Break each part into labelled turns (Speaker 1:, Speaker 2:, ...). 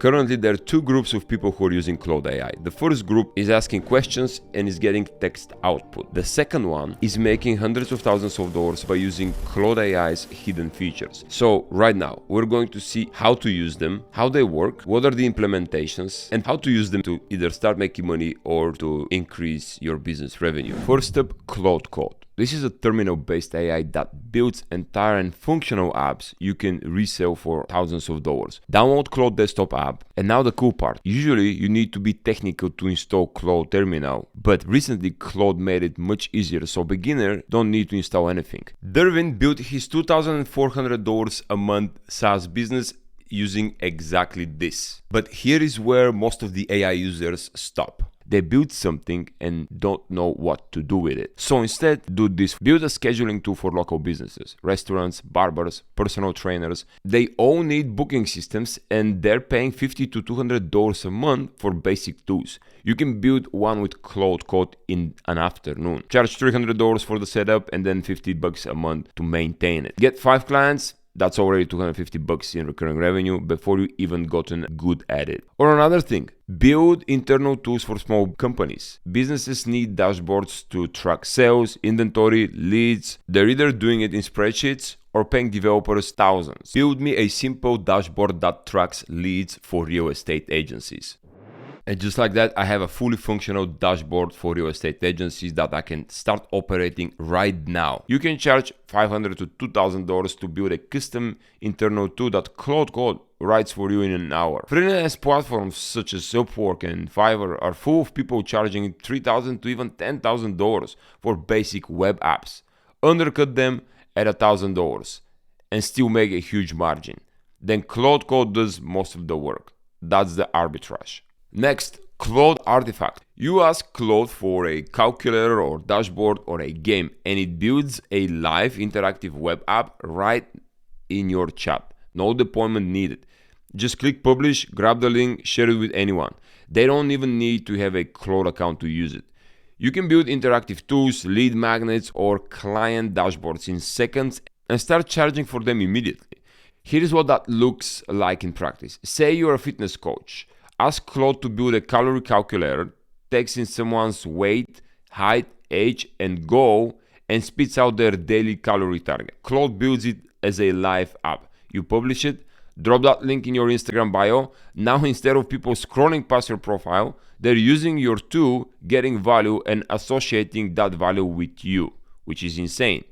Speaker 1: Currently, there are two groups of people who are using Claude AI. The first group is asking questions and is getting text output. The second one is making hundreds of thousands of dollars by using Claude AI's hidden features. So right now, we're going to see how to use them, how they work, what are the implementations, and how to use them to either start making money or to increase your business revenue. First up, Claude Code. This is a terminal-based AI that builds entire and functional apps you can resell for thousands of dollars. Download Claude desktop app, and now the cool part. Usually you need to be technical to install Claude terminal, but recently Claude made it much easier, so beginner don't need to install anything. Derwin built his $2,400 a month SaaS business using exactly this. But here is where most of the AI users stop. They build something and don't know what to do with it. So instead, do this. Build a scheduling tool for local businesses, restaurants, barbers, personal trainers. They all need booking systems and they're paying $50 to $200 a month for basic tools. You can build one with Claude Code in an afternoon. Charge $300 for the setup and then $50 a month to maintain it. Get 5 clients. That's already $250 in recurring revenue before you even gotten good at it. Or another thing, build internal tools for small companies. Businesses need dashboards to track sales, inventory, leads. They're either doing it in spreadsheets or paying developers thousands. Build me a simple dashboard that tracks leads for real estate agencies. And just like that, I have a fully functional dashboard for real estate agencies that I can start operating right now. You can charge $500 to $2,000 to build a custom internal tool that Claude Code writes for you in an hour. Freelance platforms such as Upwork and Fiverr are full of people charging $3,000 to even $10,000 for basic web apps. Undercut them at $1,000 and still make a huge margin. Then Claude Code does most of the work. That's the arbitrage. Next, Claude Artifact. You ask Claude for a calculator or dashboard or a game and it builds a live interactive web app right in your chat. No deployment needed. Just click publish, grab the link, share it with anyone. They don't even need to have a Claude account to use it. You can build interactive tools, lead magnets or client dashboards in seconds and start charging for them immediately. Here is what that looks like in practice. Say you're a fitness coach. Ask Claude to build a calorie calculator, takes in someone's weight, height, age, and goal, and spits out their daily calorie target. Claude builds it as a live app. You publish it, drop that link in your Instagram bio. Now instead of people scrolling past your profile, they're using your tool, getting value, and associating that value with you, which is insane.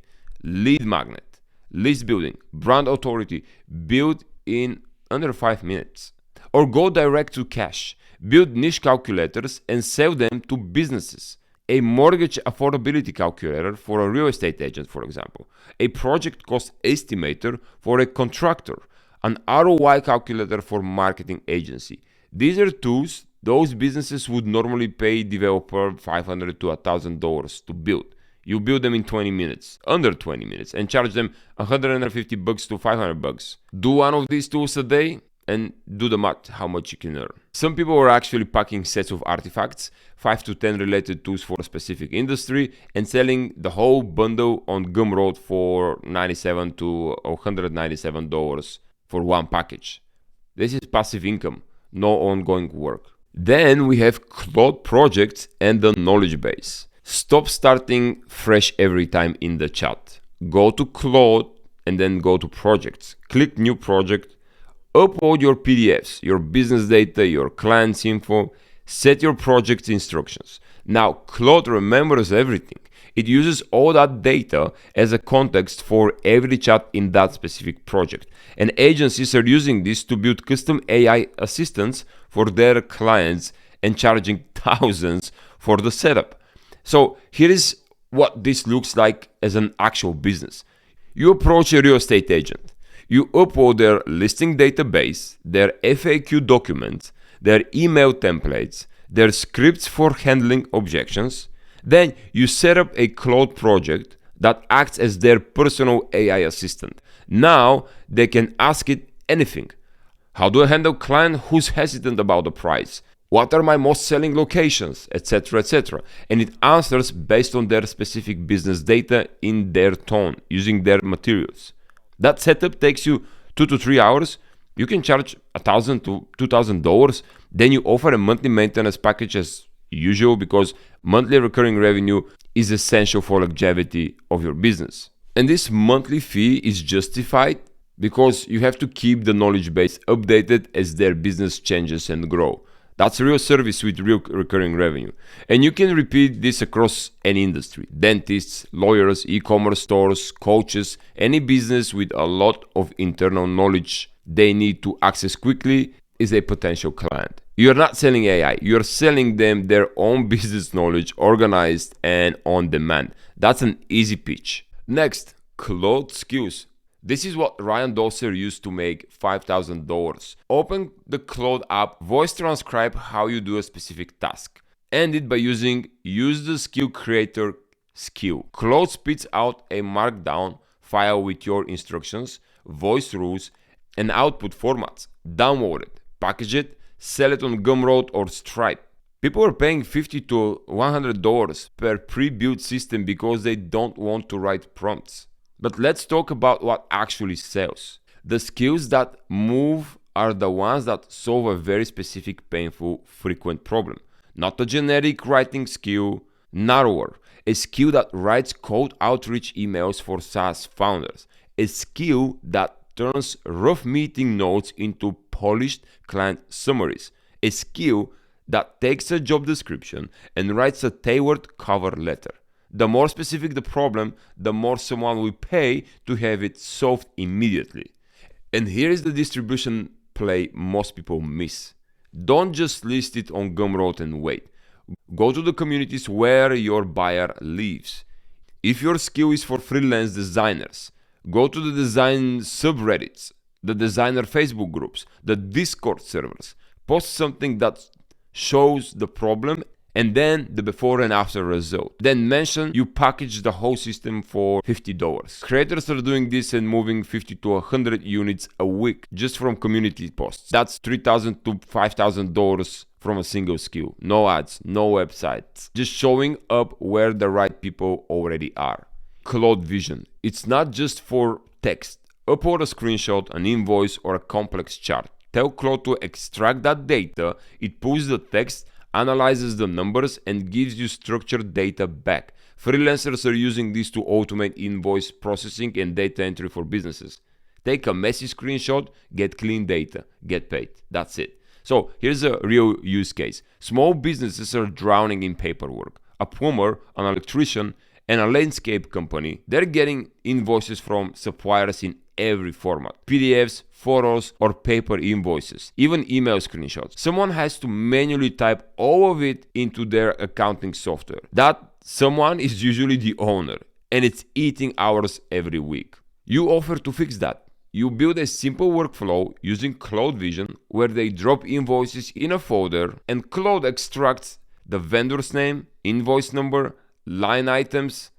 Speaker 1: Lead magnet, list building, brand authority, build in under 5 minutes. Or go direct to cash. Build niche calculators and sell them to businesses. A mortgage affordability calculator for a real estate agent, for example. A project cost estimator for a contractor. An ROI calculator for marketing agency. These are tools those businesses would normally pay developer $500 to $1,000 to build. You build them in 20 minutes, under 20 minutes, and charge them $150 to $500. Do one of these tools a day, and do the math how much you can earn. Some people are actually packing sets of artifacts, 5 to 10 related tools for a specific industry, and selling the whole bundle on Gumroad for $97 to $197 for one package. This is passive income, no ongoing work. Then we have Claude projects and the knowledge base. Stop starting fresh every time in the chat. Go to Claude and then go to projects. Click new project. Upload your PDFs, your business data, your client's info, set your project's instructions. Now, Claude remembers everything. It uses all that data as a context for every chat in that specific project. And agencies are using this to build custom AI assistants for their clients and charging thousands for the setup. So here is what this looks like as an actual business. You approach a real estate agent. You upload their listing database, their FAQ documents, their email templates, their scripts for handling objections. Then you set up a Claude project that acts as their personal AI assistant. Now they can ask it anything. How do I handle a client who's hesitant about the price? What are my most selling locations, etc., etc. And it answers based on their specific business data in their tone, using their materials. That setup takes you 2 to 3 hours. You can charge $1,000 to $2,000. Then you offer a monthly maintenance package as usual, because monthly recurring revenue is essential for longevity of your business. And this monthly fee is justified because you have to keep the knowledge base updated as their business changes and grow. That's real service with real recurring revenue. And you can repeat this across any industry: dentists, lawyers, e-commerce stores, coaches, any business with a lot of internal knowledge they need to access quickly is a potential client. You're not selling AI, you're selling them their own business knowledge, organized and on demand. That's an easy pitch. Next, Claude skills. This is what Ryan Dosser used to make $5,000. Open the Claude app, voice transcribe how you do a specific task. End it by using use the skill creator skill. Claude spits out a markdown file with your instructions, voice rules, and output formats. Download it, package it, sell it on Gumroad or Stripe. People are paying $50 to $100 per pre-built system because they don't want to write prompts. But let's talk about what actually sells. The skills that move are the ones that solve a very specific, painful, frequent problem. Not a generic writing skill, narrower. A skill that writes cold outreach emails for SaaS founders. A skill that turns rough meeting notes into polished client summaries. A skill that takes a job description and writes a tailored cover letter. The more specific the problem, the more someone will pay to have it solved immediately. And here is the distribution play most people miss. Don't just list it on Gumroad and wait. Go to the communities where your buyer lives. If your skill is for freelance designers, go to the design subreddits, the designer Facebook groups, the Discord servers. Post something that shows the problem and then the before and after result. Then mention you package the whole system for $50. Creators are doing this and moving 50 to 100 units a week just from community posts. That's $3,000 to $5,000 from a single skill. No ads, no websites. Just showing up where the right people already are. Claude Vision. It's not just for text. Upload a screenshot, an invoice, or a complex chart. Tell Claude to extract that data. It pulls the text, analyzes the numbers, and gives you structured data back. Freelancers are using this to automate invoice processing and data entry for businesses. Take a messy screenshot, get clean data, get paid. That's it. So here's a real use case. Small businesses are drowning in paperwork. A plumber, an electrician, and a landscape company, they're getting invoices from suppliers in every format: PDFs, photos, or paper invoices, even email screenshots. Someone has to manually type all of it into their accounting software. That someone is usually the owner, and it's eating hours every week. You offer to fix that. You build a simple workflow using Claude Vision where they drop invoices in a folder and Claude extracts the vendor's name, invoice number, line items,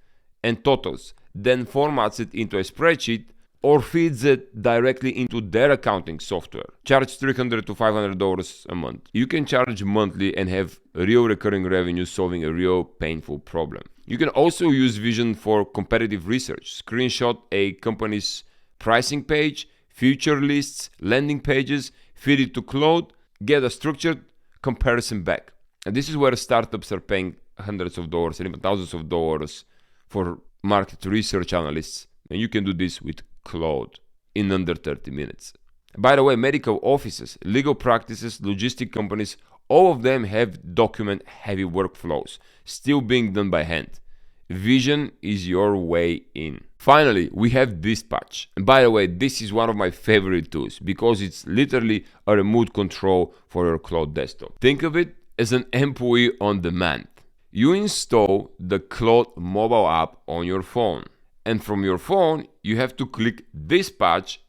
Speaker 1: and totals, then formats it into a spreadsheet or feeds it directly into their accounting software. Charge $300 to $500 a month. You can charge monthly and have real recurring revenue solving a real painful problem. You can also use Vision for competitive research. Screenshot a company's pricing page, feature lists, landing pages, feed it to Claude, get a structured comparison back. And this is where startups are paying hundreds of dollars and even thousands of dollars for market research analysts. And you can do this with Claude in under 30 minutes. By the way, medical offices, legal practices, logistic companies, all of them have document-heavy workflows still being done by hand. Vision is your way in. Finally, we have Dispatch. And by the way, this is one of my favorite tools because it's literally a remote control for your Claude desktop. Think of it as an employee on demand. You install the Claude mobile app on your phone. And from your phone, you have to click Dispatch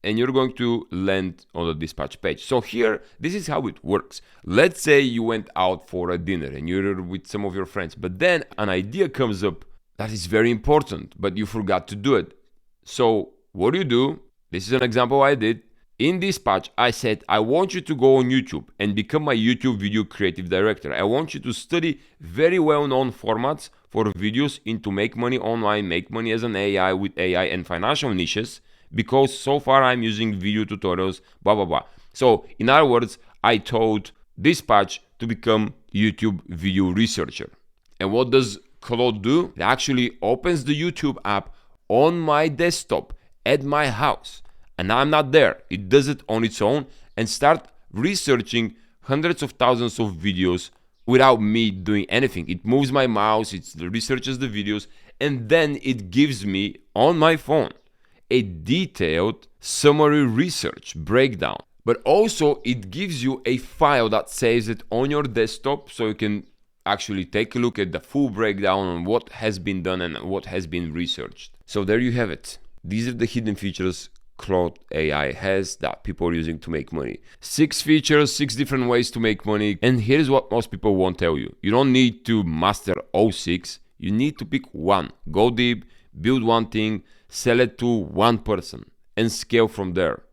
Speaker 1: and you're going to land on the Dispatch page. So here, this is how it works. Let's say you went out for a dinner and you're with some of your friends, but then an idea comes up that is very important, but you forgot to do it. So what do? This is an example I did. In Dispatch, I said, I want you to go on YouTube and become my YouTube video creative director. I want you to study very well-known formats for videos into make money online, make money as an AI with AI and financial niches, because so far I'm using video tutorials, blah, blah, blah. So in other words, I told Dispatch to become YouTube video researcher. And what does Claude do? It actually opens the YouTube app on my desktop at my house. And I'm not there. It does it on its own and start researching hundreds of thousands of videos without me doing anything. It moves my mouse, it researches the videos, and then it gives me on my phone a detailed summary research breakdown. But also it gives you a file that saves it on your desktop, so you can actually take a look at the full breakdown on what has been done and what has been researched. So there you have it. These are the hidden features Claude AI has that people are using to make money. 6 features, 6 different ways to make money. And here's what most people won't tell you. You don't need to master all 6. You need to pick one. Go deep, build one thing, sell it to one person, and scale from there.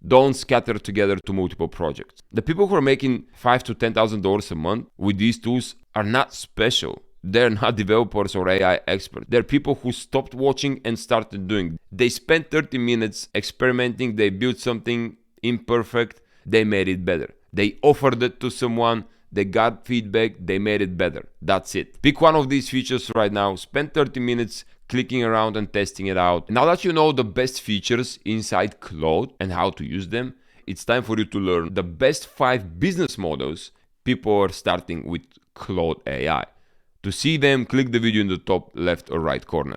Speaker 1: Don't scatter together to multiple projects. The people who are making $5,000 to $10,000 a month with these tools are not special. They're not developers or AI experts. They're people who stopped watching and started doing. They spent 30 minutes experimenting. They built something imperfect. They made it better. They offered it to someone. They got feedback. They made it better. That's it. Pick one of these features right now. Spend 30 minutes clicking around and testing it out. Now that you know the best features inside Claude and how to use them, it's time for you to learn the best 5 business models people are starting with Claude AI. To see them, click the video in the top left or right corner.